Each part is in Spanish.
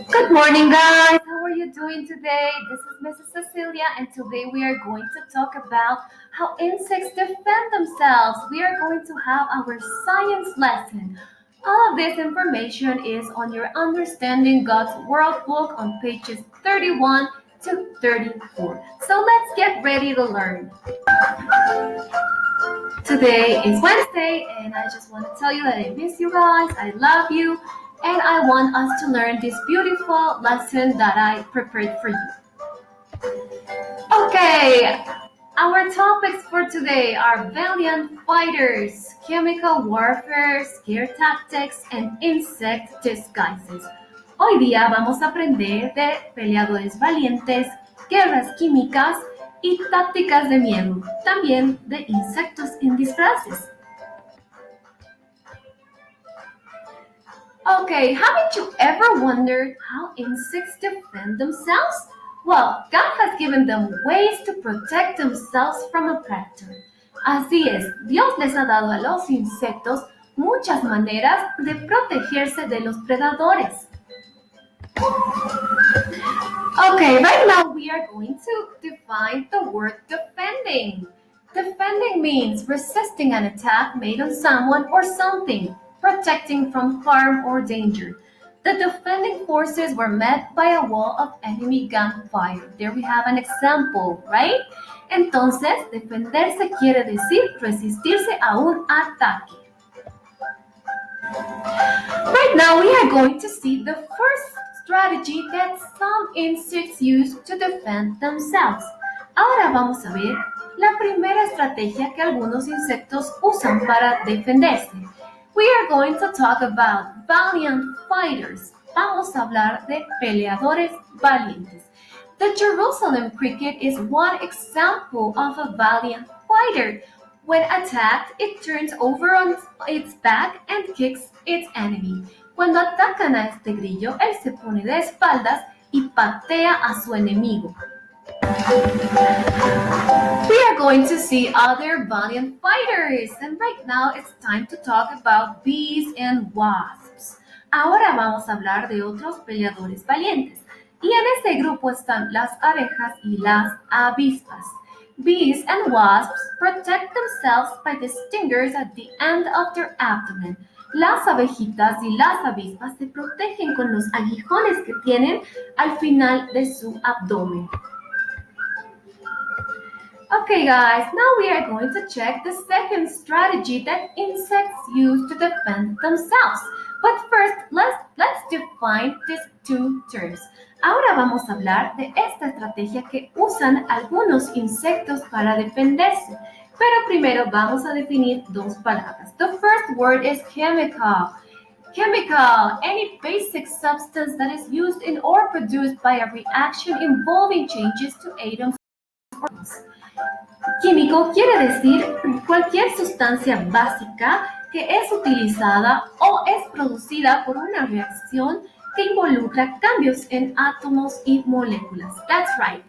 Good morning, guys. How are you doing today? This is Mrs. Cecilia, and today we are going to talk about how insects defend themselves. We are going to have our science lesson. All of this information is on your Understanding God's World book on pages 31 to 34. So let's get ready to learn. Today is Wednesday, and I just want to tell you that I miss you guys. I love you, and I want us to learn this beautiful lesson that I prepared for you. Okay, our topics for today are valiant fighters, chemical warfare, scare tactics, and insect disguises. Hoy día vamos a aprender de peleadores valientes, guerras químicas y tácticas de miedo, también de insectos en disfraces. Okay, haven't you ever wondered how insects defend themselves? Well, God has given them ways to protect themselves from a predator. Así es, Dios les ha dado a los insectos muchas maneras de protegerse de los predadores. Okay, right now we are going to define the word defending. Defending means resisting an attack made on someone or something, protecting from harm or danger. The defending forces were met by a wall of enemy gunfire. There we have an example, right? Entonces, defenderse quiere decir resistirse a un ataque. Right now, we are going to see the first strategy that some insects use to defend themselves. Ahora vamos a ver la primera estrategia que algunos insectos usan para defenderse. We are going to talk about valiant fighters. Vamos a hablar de peleadores valientes. The Jerusalem cricket is one example of a valiant fighter. When attacked, it turns over on its back and kicks its enemy. Cuando atacan a este grillo, él se pone de espaldas y patea a su enemigo. We are going to see other valiant fighters, and right now it's time to talk about bees and wasps. Ahora vamos a hablar de otros peleadores valientes, y en este grupo están las abejas y las avispas. Bees and wasps protect themselves by the stingers at the end of their abdomen. Las abejitas y las avispas se protegen con los aguijones que tienen al final de su abdomen. Okay guys, now we are going to check the second strategy that insects use to defend themselves. But first, let's define these two terms. Ahora vamos a hablar de esta estrategia que usan algunos insectos para defenderse. Pero primero vamos a definir dos palabras. The first word is chemical. Chemical, any basic substance that is used in or produced by a reaction involving changes to atoms or atoms. Químico quiere decir cualquier sustancia básica que es utilizada o es producida por una reacción que involucra cambios en átomos y moléculas. That's right.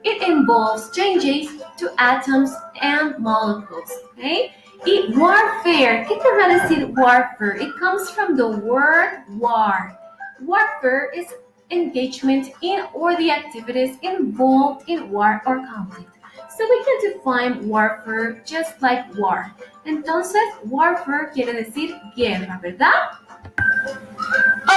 It involves changes to atoms and molecules. Okay? Y warfare, ¿qué querrá decir warfare? It comes from the word war. Warfare is engagement in or the activities involved in war or conflict. So we can define warfare just like war. Entonces, warfare quiere decir guerra, ¿verdad?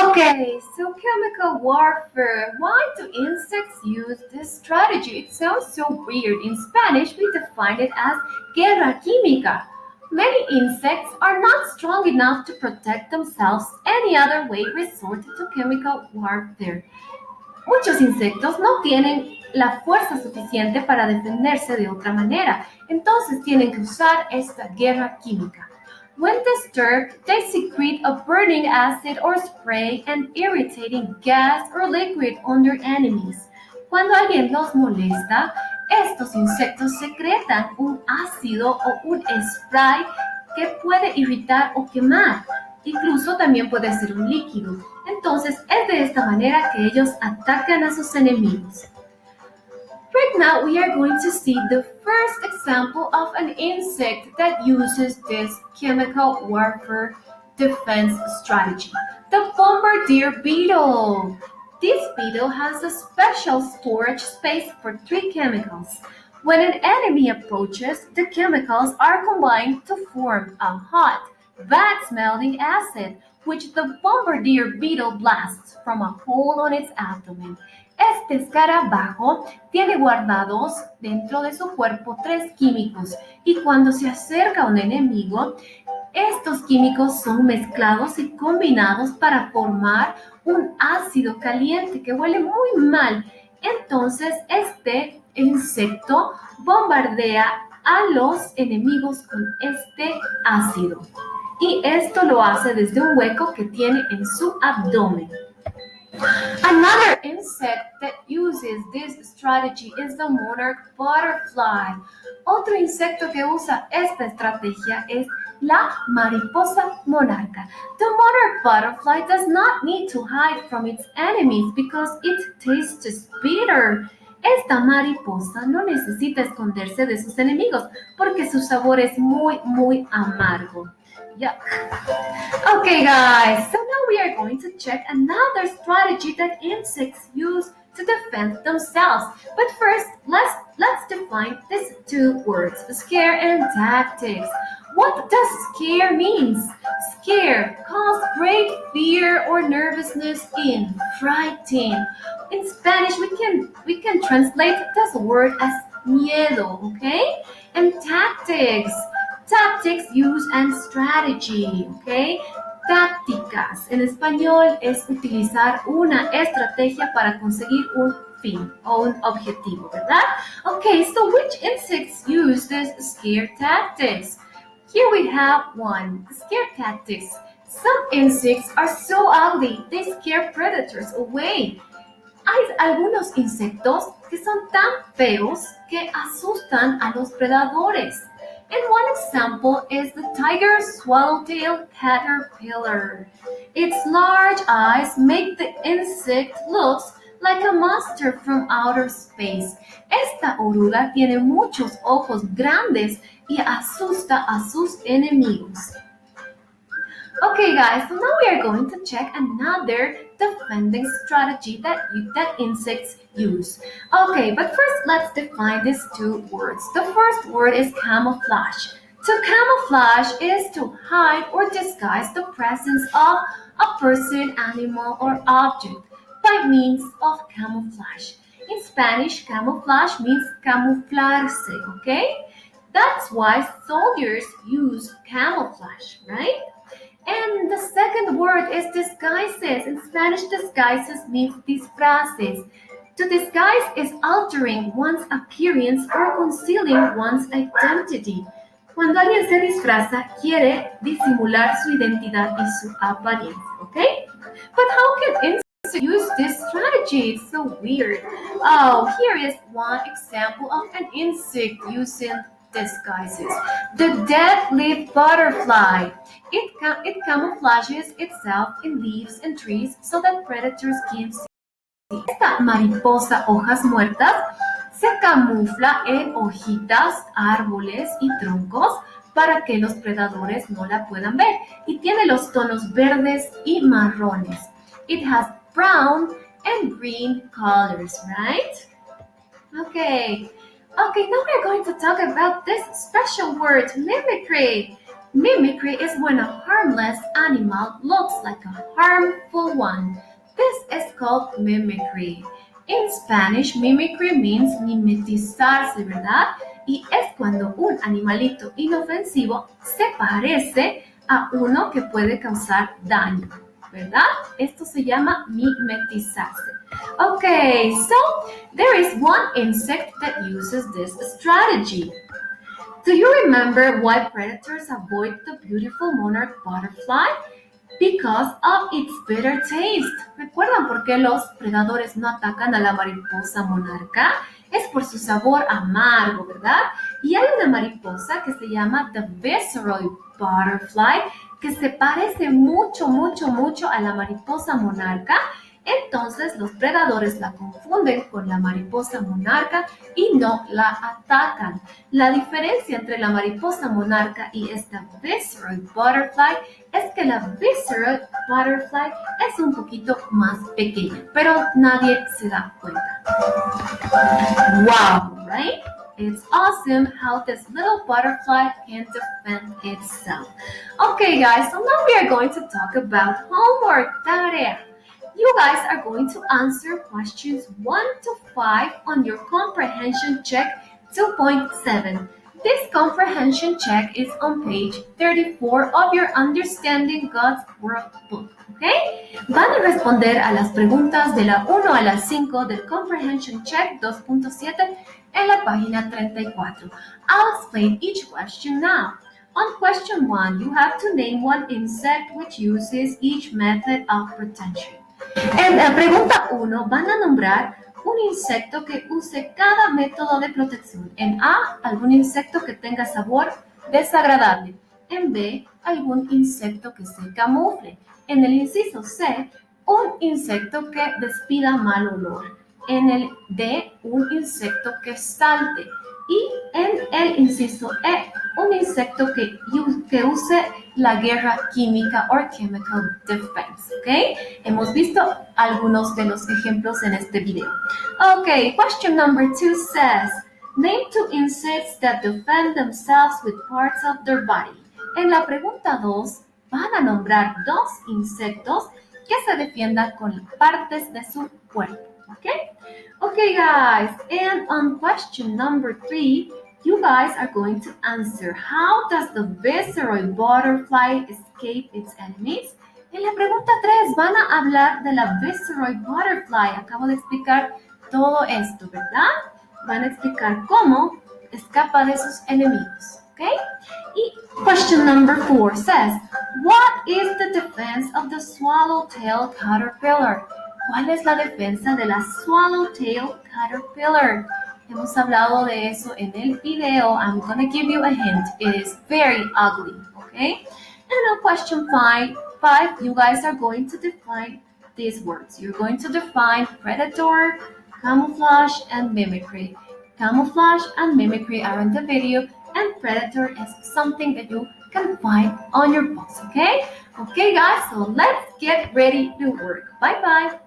Okay, so chemical warfare. Why do insects use this strategy? It sounds so weird. In Spanish, we define it as guerra química. Many insects are not strong enough to protect themselves any other way resort to chemical warfare. Muchos insectos no tienen la fuerza suficiente para defenderse de otra manera, entonces tienen que usar esta guerra química. When disturbed, they secrete a burning acid or spray an irritating gas or liquid on their enemies. Cuando alguien los molesta, estos insectos secretan un ácido o un spray que puede irritar o quemar. Incluso también puede ser un líquido. Entonces es de esta manera que ellos atacan a sus enemigos. Right now we are going to see the first example of an insect that uses this chemical warfare defense strategy. The bombardier beetle. This beetle has a special storage space for three chemicals. When an enemy approaches, the chemicals are combined to form a hot, bad-smelling acid, which the bombardier beetle blasts from a hole on its abdomen. Este escarabajo tiene guardados dentro de su cuerpo tres químicos y cuando se acerca a un enemigo, estos químicos son mezclados y combinados para formar un ácido caliente que huele muy mal. Entonces, este insecto bombardea a los enemigos con este ácido. Y esto lo hace desde un hueco que tiene en su abdomen. Another insect that uses this strategy is the monarch butterfly. Otro insecto que usa esta estrategia es la mariposa monarca. The monarch butterfly does not need to hide from its enemies because it tastes bitter. Esta mariposa no necesita esconderse de sus enemigos porque su sabor es muy amargo. Yuck. Okay, guys, so now we are going to check another strategy that insects use to defend themselves. But first, let's define these two words, scare and tactics. What does scare means? Scare cause great fear or nervousness in, frighten. In Spanish, we can translate this word as miedo, okay? And tactics. Tactics, use and strategy, okay? Tácticas. En español es utilizar una estrategia para conseguir un fin o un objetivo, ¿verdad? Okay, so which insects use this scare tactics? Here we have one, scare tactics. Some insects are so ugly, they scare predators away. Hay algunos insectos que son tan feos que asustan a los predadores. And one example is the tiger swallowtail caterpillar. Its large eyes make the insect look like a monster from outer space. Esta oruga tiene muchos ojos grandes y asusta a sus enemigos. Okay, guys, so now we are going to check another defending strategy that insects use. Okay, but first let's define these two words. The first word is camouflage. To camouflage is to hide or disguise the presence of a person, animal, or object by means of camouflage. In Spanish, camouflage means camuflarse, okay? That's why soldiers use camouflage, right? And the second word is disguises. In Spanish, disguises means disfraces. To disguise is altering one's appearance or concealing one's identity. Cuando alguien se disfraza, quiere disimular su identidad y su apariencia, okay? But how can insects use this strategy? It's so weird. Oh, here is one example of an insect using disguises. The dead-leaf butterfly. It camouflages itself in leaves and trees so that predators can't see. Esta mariposa hojas muertas se camufla en hojitas, árboles y troncos para que los predadores no la puedan ver. Y tiene los tonos verdes y marrones. It has brown and green colors, right? Okay, now we're going to talk about this special word, mimicry. Mimicry is when a harmless animal looks like a harmful one. This is called mimicry. In Spanish, mimicry means mimetizarse, ¿verdad? Y es cuando un animalito inofensivo se parece a uno que puede causar daño, ¿verdad? Esto se llama mimetizarse. Okay, so there is one insect that uses this strategy. Do you remember why predators avoid the beautiful monarch butterfly? Because of its bitter taste. ¿Recuerdan por qué los predadores no atacan a la mariposa monarca? Es por su sabor amargo, ¿verdad? Y hay una mariposa que se llama the Viceroy butterfly que se parece mucho a la mariposa monarca. Entonces los predadores la confunden con la mariposa monarca y no la atacan. La diferencia entre la mariposa monarca y esta Viceroy Butterfly es que la Viceroy Butterfly es un poquito más pequeña, pero nadie se da cuenta. Wow, right? It's awesome how this little butterfly can defend itself. Okay, guys, so now we are going to talk about homework, tarea. You guys are going to answer questions 1 to 5 on your comprehension check 2.7. This comprehension check is on page 34 of your Understanding God's World book. ¿Ok? Van a responder a las preguntas de la 1 a la 5 del Comprehension Check 2.7 en la página 34. I'll explain each question now. On question 1, you have to name one insect which uses each method of protection. En la pregunta 1 van a nombrar un insecto que use cada método de protección. En A, algún insecto que tenga sabor desagradable. En B, algún insecto que se camufle. En el inciso C, un insecto que despida mal olor. En el D, un insecto que salte. Y en el inciso E, un insecto que use la guerra química o chemical defense. ¿Ok? Hemos visto algunos de los ejemplos en este video. Okay, question number 2 says, name 2 insects that defend themselves with parts of their body. En la pregunta 2, van a nombrar 2 insectos que se defiendan con partes de su cuerpo. Okay? Okay, guys, and on question number 3, you guys are going to answer, how does the Viceroy Butterfly escape its enemies? En la pregunta 3 van a hablar de la Viceroy Butterfly. Acabo de explicar todo esto, ¿verdad? Van a explicar cómo escapa de sus enemigos, ¿ok? Y question number 4 says, what is the defense of the swallowtail caterpillar? ¿Cuál es la defensa de la swallowtail caterpillar? Hemos hablado de eso en el video. I'm going to give you a hint. It is very ugly, okay? And on question 5, you guys are going to define these words. You're going to define predator, camouflage, and mimicry. Camouflage and mimicry are in the video, and predator is something that you can find on your books, okay? Okay, guys, so let's get ready to work. Bye-bye.